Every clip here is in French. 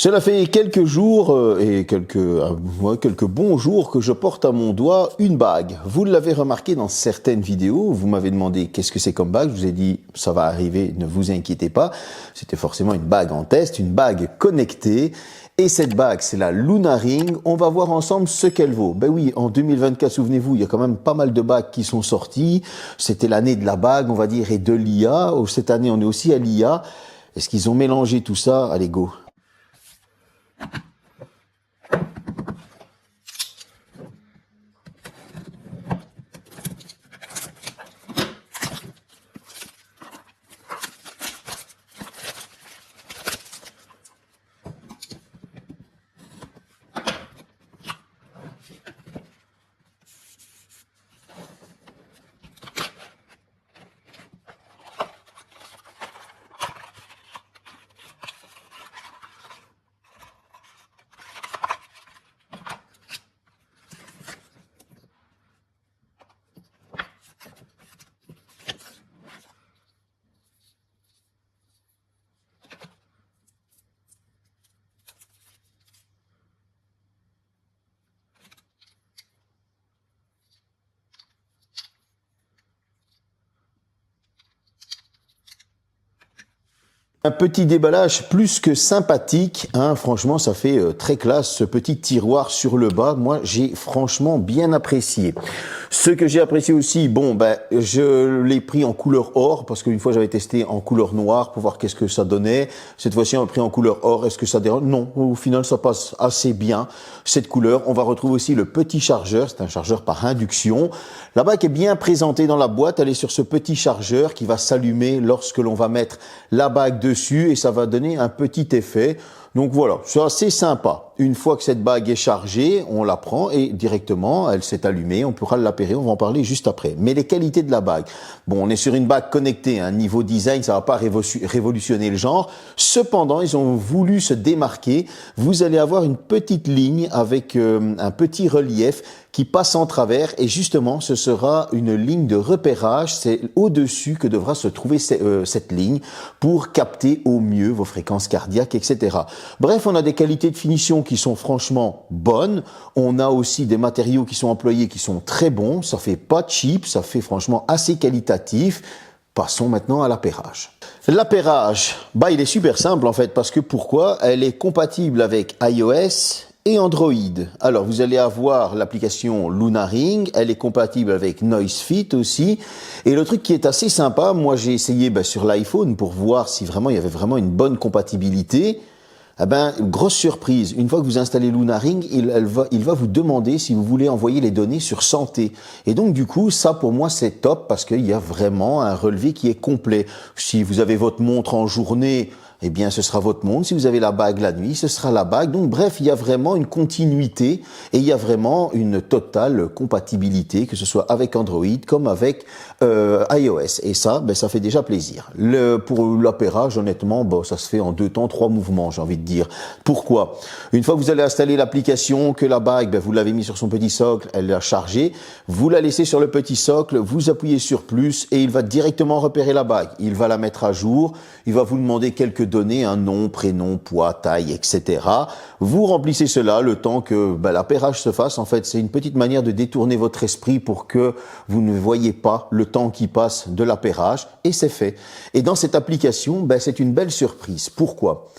Cela fait quelques jours et quelques bons jours que je porte à mon doigt une bague. Vous l'avez remarqué dans certaines vidéos, vous m'avez demandé qu'est-ce que c'est comme bague. Je vous ai dit ça va arriver, ne vous inquiétez pas. C'était forcément une bague en test, une bague connectée. Et cette bague, c'est la Luna Ring. On va voir ensemble ce qu'elle vaut. Ben oui, en 2024, souvenez-vous, il y a quand même pas mal de bagues qui sont sorties. C'était l'année de la bague, on va dire, et de l'IA. Cette année, on est aussi à l'IA. Est-ce qu'ils ont mélangé tout ça? Allez, go. Un petit déballage plus que sympathique, hein, franchement ça fait très classe ce petit tiroir sur le bas, moi j'ai franchement bien apprécié. Ce que j'ai apprécié aussi, bon ben je l'ai pris en couleur or parce qu'une fois j'avais testé en couleur noire pour voir qu'est-ce que ça donnait. Cette fois-ci on l'a pris en couleur or, est-ce que ça dérange? Non, au final ça passe assez bien cette couleur. On va retrouver aussi le petit chargeur, c'est un chargeur par induction. La bague est bien présentée dans la boîte, elle est sur ce petit chargeur qui va s'allumer lorsque l'on va mettre la bague dessus et ça va donner un petit effet. Donc voilà, c'est assez sympa. Une fois que cette bague est chargée, on la prend et directement, elle s'est allumée, on pourra l'appairer, on va en parler juste après. Mais les qualités de la bague. Bon, on est sur une bague connectée, hein, niveau design, ça va pas révolutionner le genre. Cependant, ils ont voulu se démarquer. Vous allez avoir une petite ligne avec un petit relief qui passe en travers et justement, ce sera une ligne de repérage. C'est au-dessus que devra se trouver cette ligne pour capter au mieux vos fréquences cardiaques, etc. Bref, on a des qualités de finition qui sont franchement bonnes. On a aussi des matériaux qui sont employés qui sont très bons. Ça fait pas cheap, ça fait franchement assez qualitatif. Passons maintenant à l'appairage. L'appairage, bah il est super simple en fait parce que pourquoi? Elle est compatible avec iOS et Android. Alors, vous allez avoir l'application Luna Ring, elle est compatible avec Noisefit aussi. Et le truc qui est assez sympa, moi j'ai essayé sur l'iPhone pour voir si vraiment il y avait vraiment une bonne compatibilité. Eh ben, grosse surprise, une fois que vous installez Luna Ring, il va vous demander si vous voulez envoyer les données sur santé. Et donc du coup, ça pour moi c'est top parce qu'il y a vraiment un relevé qui est complet. Si vous avez votre montre en journée, eh bien, ce sera votre montre. Si vous avez la bague la nuit, ce sera la bague. Donc, bref, il y a vraiment une continuité et il y a vraiment une totale compatibilité, que ce soit avec Android comme avec iOS. Et ça, ça fait déjà plaisir. Pour l'appairage, honnêtement, ça se fait en 2 temps, 3 mouvements, j'ai envie de dire. Pourquoi? Une fois que vous allez installer l'application, que la bague, vous l'avez mis sur son petit socle, elle l'a chargée, vous la laissez sur le petit socle, vous appuyez sur plus et il va directement repérer la bague. Il va la mettre à jour, il va vous demander quelques donner un nom, prénom, poids, taille, etc. Vous remplissez cela le temps que l'appairage se fasse. En fait, c'est une petite manière de détourner votre esprit pour que vous ne voyez pas le temps qui passe de l'appairage et c'est fait. Et dans cette application, c'est une belle surprise. Pourquoi?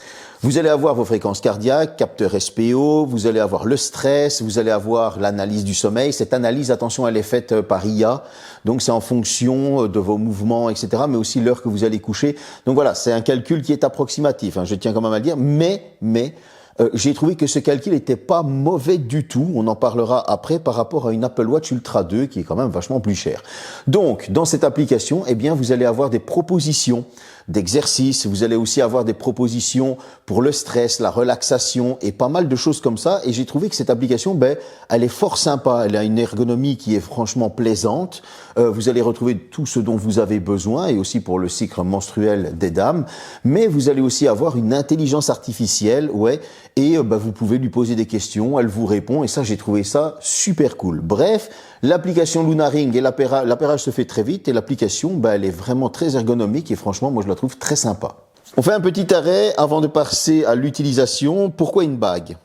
Vous allez avoir vos fréquences cardiaques, capteur SPO, vous allez avoir le stress, vous allez avoir l'analyse du sommeil. Cette analyse, attention, elle est faite par IA, donc c'est en fonction de vos mouvements, etc., mais aussi l'heure que vous allez coucher. Donc voilà, c'est un calcul qui est approximatif, hein, je tiens quand même à le dire, mais j'ai trouvé que ce calcul n'était pas mauvais du tout. On en parlera après par rapport à une Apple Watch Ultra 2 qui est quand même vachement plus chère. Donc, dans cette application, eh bien, vous allez avoir des propositions d'exercices. Vous allez aussi avoir des propositions pour le stress, la relaxation et pas mal de choses comme ça. Et j'ai trouvé que cette application, elle est fort sympa. Elle a une ergonomie qui est franchement plaisante. Vous allez retrouver tout ce dont vous avez besoin et aussi pour le cycle menstruel des dames. Mais vous allez aussi avoir une intelligence artificielle, et vous pouvez lui poser des questions, elle vous répond et ça, j'ai trouvé ça super cool. Bref, l'application Luna Ring et l'appairage se fait très vite et l'application, elle est vraiment très ergonomique et franchement, moi, je la trouve très sympa. On fait un petit arrêt avant de passer à l'utilisation. Pourquoi une bague?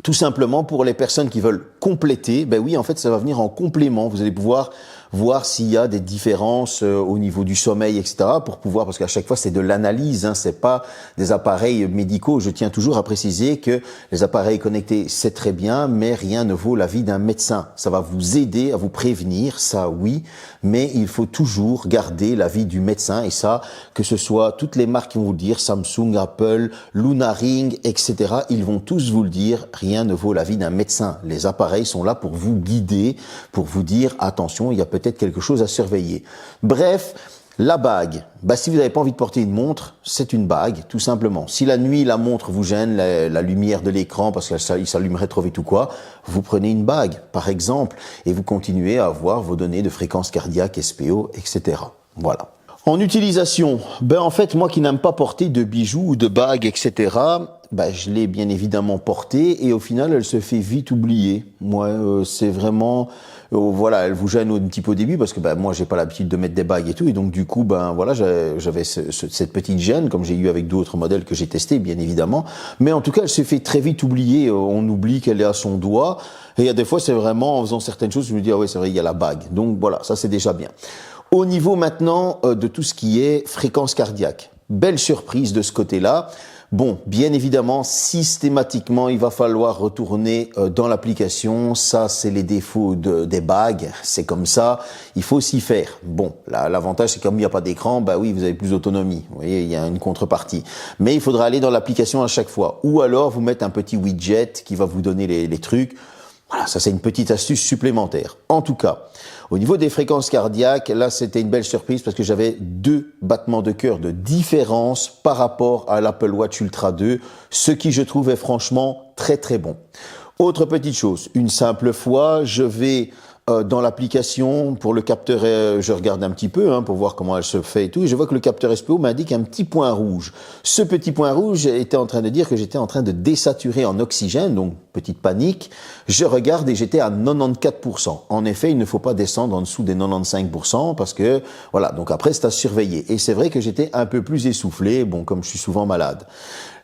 Tout simplement pour les personnes qui veulent compléter. Ben oui, en fait, ça va venir en complément. Vous allez pouvoir voir s'il y a des différences au niveau du sommeil, etc. pour pouvoir, parce qu'à chaque fois, c'est de l'analyse, hein, c'est pas des appareils médicaux. Je tiens toujours à préciser que les appareils connectés, c'est très bien, mais rien ne vaut l'avis d'un médecin. Ça va vous aider à vous prévenir, ça oui, mais il faut toujours garder l'avis du médecin, et ça, que ce soit toutes les marques qui vont vous le dire, Samsung, Apple, Luna Ring, etc., ils vont tous vous le dire, rien ne vaut l'avis d'un médecin. Les appareils sont là pour vous guider, pour vous dire, attention, il y a peut-être quelque chose à surveiller. Bref, la bague, si vous n'avez pas envie de porter une montre, c'est une bague, tout simplement. Si la nuit, la montre vous gêne, la lumière de l'écran, parce qu'il s'allumerait trop vite ou quoi, vous prenez une bague, par exemple, et vous continuez à avoir vos données de fréquence cardiaque, SPO, etc. Voilà. En utilisation, en fait, moi qui n'aime pas porter de bijoux ou de bagues, etc., je l'ai bien évidemment portée, et au final, elle se fait vite oublier. Moi, c'est vraiment... voilà, elle vous gêne un petit peu au début parce que moi j'ai pas l'habitude de mettre des bagues et tout, et donc du coup voilà, j'avais cette petite gêne comme j'ai eu avec d'autres modèles que j'ai testés bien évidemment, mais en tout cas elle se fait très vite oublier. On oublie qu'elle est à son doigt, et il y a des fois c'est vraiment en faisant certaines choses je me dis ah ouais c'est vrai il y a la bague, donc voilà, ça c'est déjà bien. Au niveau maintenant de tout ce qui est fréquence cardiaque, belle surprise de ce côté-là. Bon, bien évidemment, systématiquement, il va falloir retourner dans l'application. Ça, c'est les défauts des bagues. C'est comme ça. Il faut s'y faire. Bon, l'avantage, c'est comme il n'y a pas d'écran, oui, vous avez plus d'autonomie. Vous voyez, il y a une contrepartie. Mais il faudra aller dans l'application à chaque fois. Ou alors, vous mettre un petit widget qui va vous donner les trucs. Voilà, ça c'est une petite astuce supplémentaire. En tout cas, au niveau des fréquences cardiaques, là c'était une belle surprise parce que j'avais 2 battements de cœur de différence par rapport à l'Apple Watch Ultra 2, ce qui je trouve est franchement très très bon. Autre petite chose, une simple fois, je vais dans l'application pour le capteur, je regarde un petit peu pour voir comment elle se fait et tout, et je vois que le capteur SPO m'indique un petit point rouge. Ce petit point rouge était en train de dire que j'étais en train de désaturer en oxygène, donc petite panique. Je regarde et j'étais à 94%. En effet, il ne faut pas descendre en dessous des 95% parce que, voilà, donc après c'est à surveiller. Et c'est vrai que j'étais un peu plus essoufflé, bon, comme je suis souvent malade.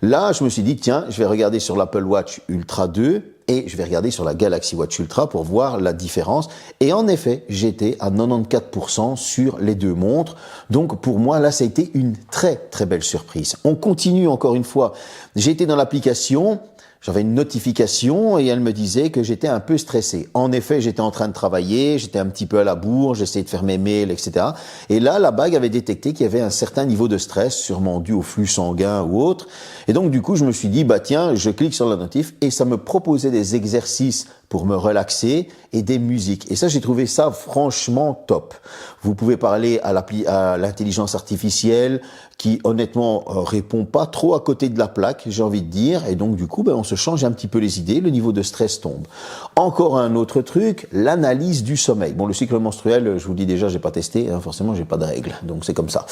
Là, je me suis dit, tiens, je vais regarder sur l'Apple Watch Ultra 2 et je vais regarder sur la Galaxy Watch Ultra pour voir la différence. Et en effet, j'étais à 94% sur les 2 montres. Donc, pour moi, là, ça a été une très, très belle surprise. On continue encore une fois. J'ai été dans l'application. J'avais une notification et elle me disait que j'étais un peu stressé. En effet, j'étais en train de travailler, j'étais un petit peu à la bourre, j'essayais de faire mes mails, etc. Et là, la bague avait détecté qu'il y avait un certain niveau de stress, sûrement dû au flux sanguin ou autre. Et donc, du coup, je me suis dit, tiens, je clique sur la notif et ça me proposait des exercices pour me relaxer et des musiques. Et ça, j'ai trouvé ça franchement top. Vous pouvez parler à l'intelligence artificielle qui, honnêtement, répond pas trop à côté de la plaque, j'ai envie de dire. Et donc, du coup, on se change un petit peu les idées, le niveau de stress tombe. Encore un autre truc, l'analyse du sommeil. Bon, le cycle menstruel, je vous le dis déjà, j'ai pas testé, forcément, j'ai pas de règles, donc c'est comme ça.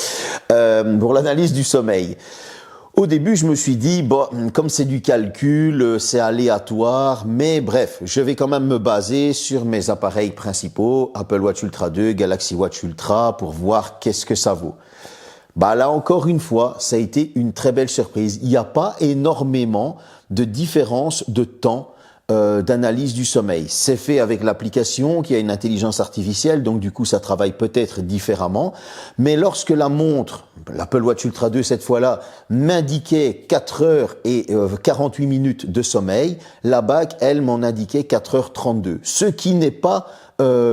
Pour l'analyse du sommeil. Au début, je me suis dit, comme c'est du calcul, c'est aléatoire, mais bref, je vais quand même me baser sur mes appareils principaux, Apple Watch Ultra 2, Galaxy Watch Ultra, pour voir qu'est-ce que ça vaut. Là, encore une fois, ça a été une très belle surprise. Il n'y a pas énormément de différence de temps d'analyse du sommeil. C'est fait avec l'application qui a une intelligence artificielle, donc du coup ça travaille peut-être différemment. Mais lorsque la montre, l'Apple Watch Ultra 2 cette fois-là, m'indiquait 4 heures et 48 minutes de sommeil, la bague, elle, m'en indiquait 4 heures 32. Ce qui n'est pas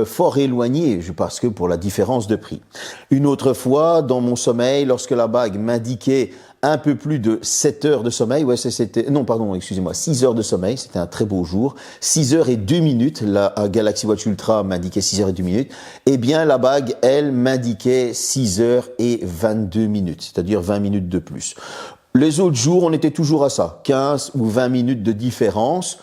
fort éloigné, parce que pour la différence de prix. Une autre fois, dans mon sommeil, lorsque la bague m'indiquait un peu plus de 7 heures de sommeil, 6 heures de sommeil, c'était un très beau jour, 6 heures et 2 minutes, la Galaxy Watch Ultra m'indiquait 6 heures et 2 minutes, eh bien la bague, elle, m'indiquait 6 heures et 22 minutes, c'est-à-dire 20 minutes de plus. Les autres jours, on était toujours à ça, 15 ou 20 minutes de différence.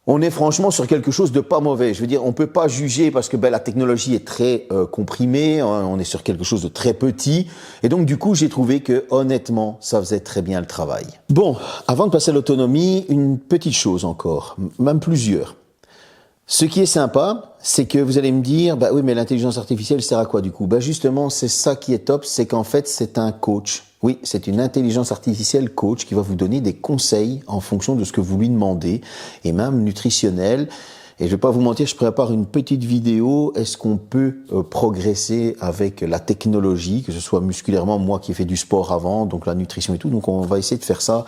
On est franchement sur quelque chose de pas mauvais. Je veux dire, on peut pas juger parce que la technologie est très comprimée, on est sur quelque chose de très petit. Et donc, du coup, j'ai trouvé que, honnêtement, ça faisait très bien le travail. Bon, avant de passer à l'autonomie, une petite chose encore, même plusieurs. Ce qui est sympa, c'est que vous allez me dire, oui, mais l'intelligence artificielle sert à quoi du coup? Justement, c'est ça qui est top, c'est qu'en fait, c'est un coach. Oui, c'est une intelligence artificielle coach qui va vous donner des conseils en fonction de ce que vous lui demandez, et même nutritionnels. Et je vais pas vous mentir, je prépare une petite vidéo. Est-ce qu'on peut progresser avec la technologie, que ce soit musculairement, moi qui ai fait du sport avant, donc la nutrition et tout. Donc on va essayer de faire ça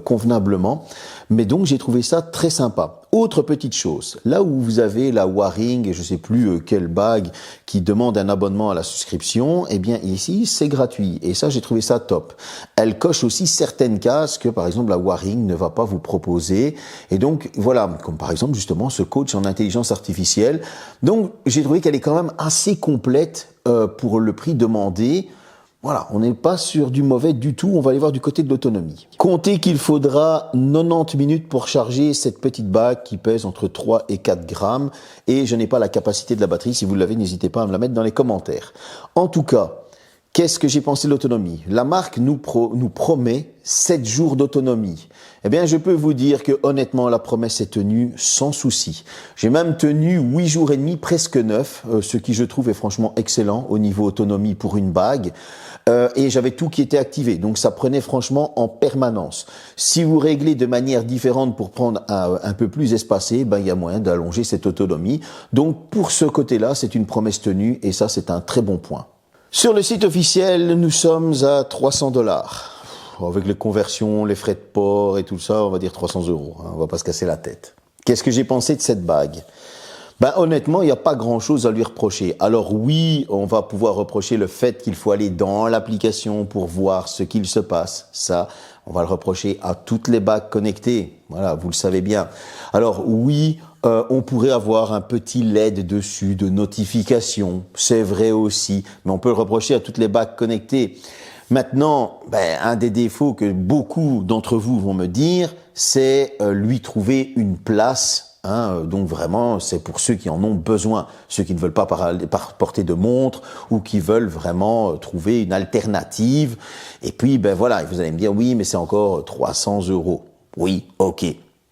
convenablement. Mais donc j'ai trouvé ça très sympa. Autre petite chose, là où vous avez la Waring et je sais plus quelle bague qui demande un abonnement à la souscription, eh bien ici c'est gratuit et ça j'ai trouvé ça top. Elle coche aussi certaines cases que par exemple la Waring ne va pas vous proposer et donc voilà, comme par exemple justement ce coach en intelligence artificielle. Donc j'ai trouvé qu'elle est quand même assez complète pour le prix demandé. Voilà, on n'est pas sur du mauvais du tout, on va aller voir du côté de l'autonomie. Comptez qu'il faudra 90 minutes pour charger cette petite bague qui pèse entre 3 et 4 grammes et je n'ai pas la capacité de la batterie. Si vous l'avez, n'hésitez pas à me la mettre dans les commentaires. En tout cas, qu'est-ce que j'ai pensé de l'autonomie? La marque nous promet 7 jours d'autonomie. Eh bien, je peux vous dire que honnêtement, la promesse est tenue sans souci. J'ai même tenu 8 jours et demi, presque 9, ce qui je trouve est franchement excellent au niveau autonomie pour une bague. Et j'avais tout qui était activé, donc ça prenait franchement en permanence. Si vous réglez de manière différente pour prendre un peu plus espacé, ben il y a moyen d'allonger cette autonomie. Donc pour ce côté-là, c'est une promesse tenue et ça c'est un très bon point. Sur le site officiel, nous sommes à 300 $. Avec les conversions, les frais de port et tout ça, on va dire 300 €. On va pas se casser la tête. Qu'est-ce que j'ai pensé de cette bague? Ben honnêtement, il n'y a pas grand-chose à lui reprocher. Alors oui, on va pouvoir reprocher le fait qu'il faut aller dans l'application pour voir ce qu'il se passe. Ça, on va le reprocher à toutes les bagues connectées. Voilà, vous le savez bien. Alors oui, on pourrait avoir un petit LED dessus de notification. C'est vrai aussi, mais on peut le reprocher à toutes les bagues connectées. Maintenant, un des défauts que beaucoup d'entre vous vont me dire, c'est lui trouver une place. Donc vraiment, c'est pour ceux qui en ont besoin, ceux qui ne veulent pas porter de montre ou qui veulent vraiment trouver une alternative. Et puis, voilà, vous allez me dire, oui, mais c'est encore 300 €. Oui, ok.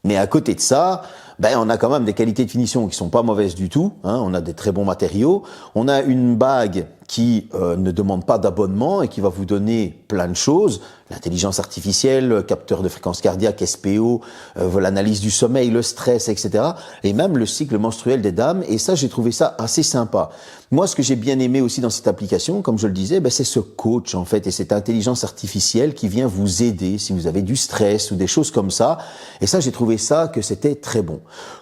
Mais à côté de ça, on a quand même des qualités de finition qui sont pas mauvaises du tout. On a des très bons matériaux. On a une bague qui ne demande pas d'abonnement et qui va vous donner plein de choses. L'intelligence artificielle, capteur de fréquence cardiaque, SPO, l'analyse du sommeil, le stress, etc. Et même le cycle menstruel des dames. Et ça, j'ai trouvé ça assez sympa. Moi, ce que j'ai bien aimé aussi dans cette application, comme je le disais, c'est ce coach, en fait, et cette intelligence artificielle qui vient vous aider si vous avez du stress ou des choses comme ça. Et ça, j'ai trouvé ça que c'était très bon.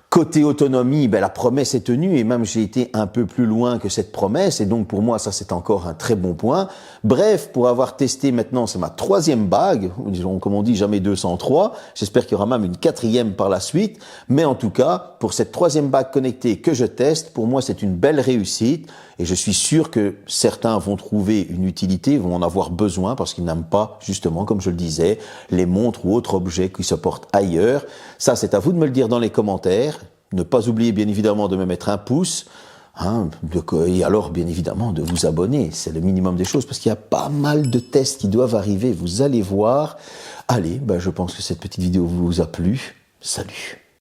Côté autonomie, la promesse est tenue et même j'ai été un peu plus loin que cette promesse et donc pour moi ça c'est encore un très bon point. Bref, pour avoir testé maintenant, c'est ma 3e bague, comme on dit jamais 203, j'espère qu'il y aura même une 4e par la suite, mais en tout cas, pour cette 3e bague connectée que je teste, pour moi c'est une belle réussite et je suis sûr que certains vont trouver une utilité, vont en avoir besoin parce qu'ils n'aiment pas, justement, comme je le disais, les montres ou autres objets qui se portent ailleurs. Ça, c'est à vous de me le dire dans les commentaires. Ne pas oublier, bien évidemment, de me mettre un pouce. Et alors, bien évidemment, de vous abonner. C'est le minimum des choses parce qu'il y a pas mal de tests qui doivent arriver. Vous allez voir. Allez, je pense que cette petite vidéo vous a plu. Salut.